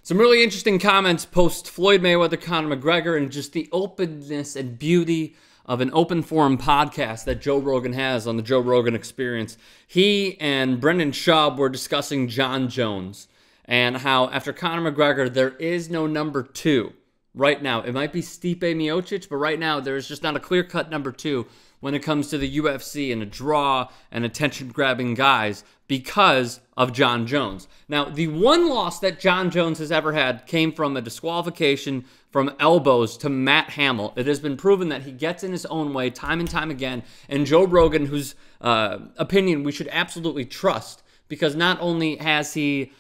Some really interesting comments post Floyd Mayweather, Conor McGregor, and just the openness and beauty of an open forum podcast that Joe Rogan has on the Joe Rogan Experience. He and Brendan Schaub were discussing Jon Jones and how after Conor McGregor, there is no number two right now. It might be Stipe Miocic, but right now there's just not a clear-cut number two when it comes to the UFC and a draw and attention-grabbing guys because of Jon Jones. Now, the one loss that Jon Jones has ever had came from a disqualification from elbows to Matt Hamill. It has been proven that he gets in his own way time and time again, and Joe Rogan, whose opinion we should absolutely trust, because not only has he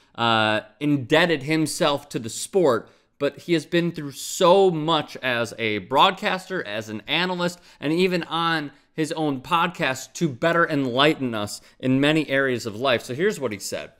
indebted himself to the sport, but he has been through so much as a broadcaster, as an analyst, and even on his own podcast to better enlighten us in many areas of life. So here's what he said.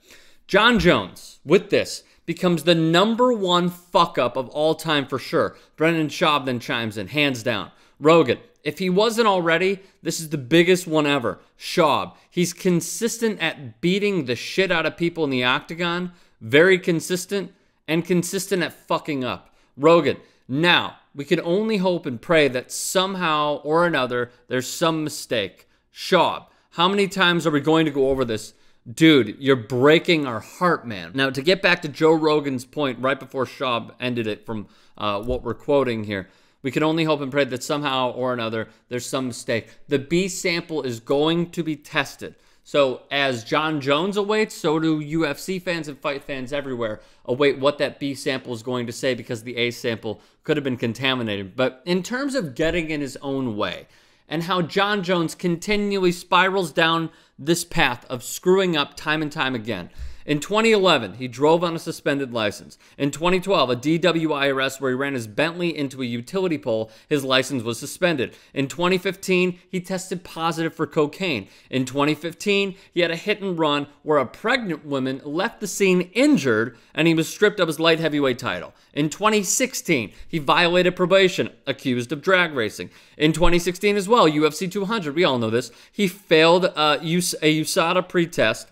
Jon Jones, with this, becomes the #1 fuck-up of all time for sure. Brendan Schaub then chimes in, hands down. Rogan, if he wasn't already, this is the biggest one ever. Schaub, he's consistent at beating the shit out of people in the octagon, very consistent, and consistent at fucking up. Rogan, now, we can only hope and pray that somehow or another there's some mistake. Schaub, how many times are we going to go over this? Dude, you're breaking our heart, man. Now, to get back to Joe Rogan's point right before Schaub ended it from what we're quoting here, we can only hope and pray that somehow or another there's some mistake. The B sample is going to be tested. So as Jon Jones awaits, so do UFC fans and fight fans everywhere await what that B sample is going to say, because the A sample could have been contaminated. But in terms of getting in his own way and how Jon Jones continually spirals down this path of screwing up time and time again. In 2011, he drove on a suspended license. In 2012, a DWI arrest where he ran his Bentley into a utility pole, his license was suspended. In 2015, he tested positive for cocaine. In 2015, he had a hit and run where a pregnant woman left the scene injured and he was stripped of his light heavyweight title. In 2016, he violated probation, accused of drag racing. In 2016 as well, UFC 200, we all know this, he failed a USADA pre-test,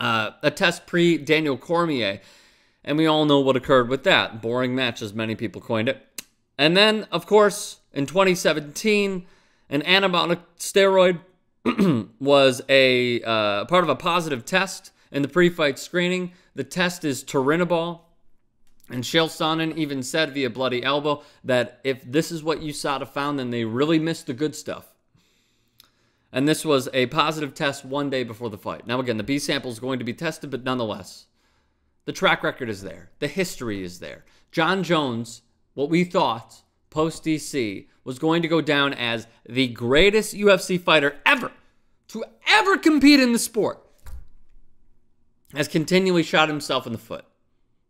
a test pre-Daniel Cormier, and we all know what occurred with that. Boring match, as many people coined it. And then, of course, in 2017, an anabolic steroid was a part of a positive test in the pre-fight screening. The test is turinabol, and Chael Sonnen even said via Bloody Elbow that if this is what USADA found, then they really missed the good stuff. And this was a positive test one day before the fight. Now, again, the B sample is going to be tested, but nonetheless, the track record is there. The history is there. Jon Jones, what we thought post-DC, was going to go down as the greatest UFC fighter ever to ever compete in the sport, has continually shot himself in the foot,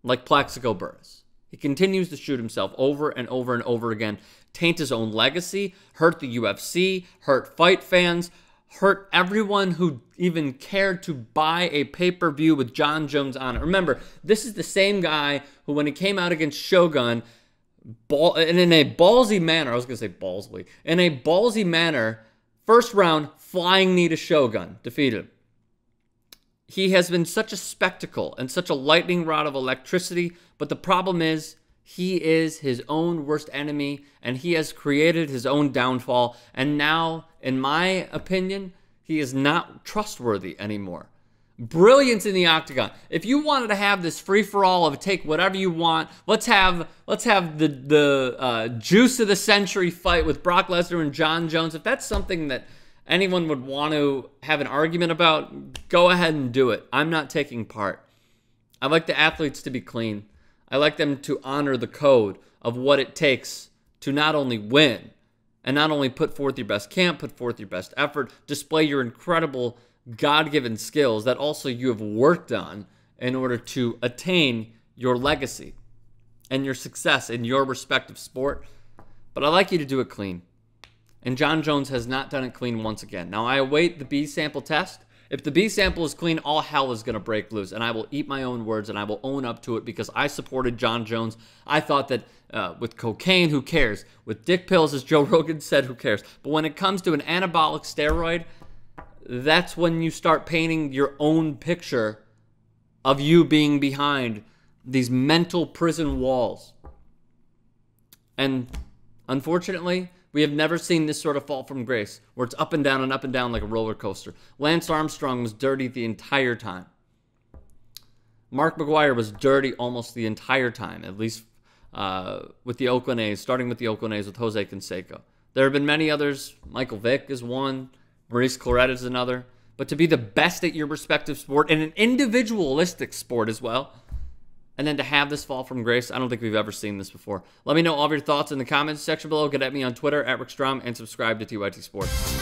like Plaxico Burress. He continues to shoot himself over and over and over again, taint his own legacy, hurt the UFC, hurt fight fans, hurt everyone who even cared to buy a pay-per-view with Jon Jones on it. Remember, this is the same guy who, when he came out against Shogun, and in a ballsy manner, I was going to say ballsly, in a ballsy manner, first round, flying knee to Shogun, defeated him. He has been such a spectacle and such a lightning rod of electricity, but the problem is he is his own worst enemy, and he has created his own downfall, and now, in my opinion, he is not trustworthy anymore. Brilliance in the octagon. If you wanted to have this free-for-all of take whatever you want, let's have the juice of the century fight with Brock Lesnar and Jon Jones. If that's something that anyone would want to have an argument about, go ahead and do it. I'm not taking part. I like the athletes to be clean. I like them to honor the code of what it takes to not only win and not only put forth your best camp, put forth your best effort, display your incredible God-given skills that also you have worked on in order to attain your legacy and your success in your respective sport. But I like you to do it clean. And Jon Jones has not done it clean once again. Now, I await the B sample test. If the B sample is clean, all hell is going to break loose. And I will eat my own words and I will own up to it because I supported Jon Jones. I thought that with cocaine, who cares? With dick pills, as Joe Rogan said, who cares? But when it comes to an anabolic steroid, that's when you start painting your own picture of you being behind these mental prison walls. And unfortunately, we have never seen this sort of fall from grace, where it's up and down like a roller coaster. Lance Armstrong was dirty the entire time. Mark McGwire was dirty almost the entire time, at least with the Oakland A's, starting with the Oakland A's with Jose Canseco. There have been many others. Michael Vick is one. Maurice Clarett is another. But to be the best at your respective sport, and an individualistic sport as well, and then to have this fall from grace, I don't think we've ever seen this before. Let me know all of your thoughts in the comments section below. Get at me on Twitter, @RickStrom, and subscribe to TYT Sports.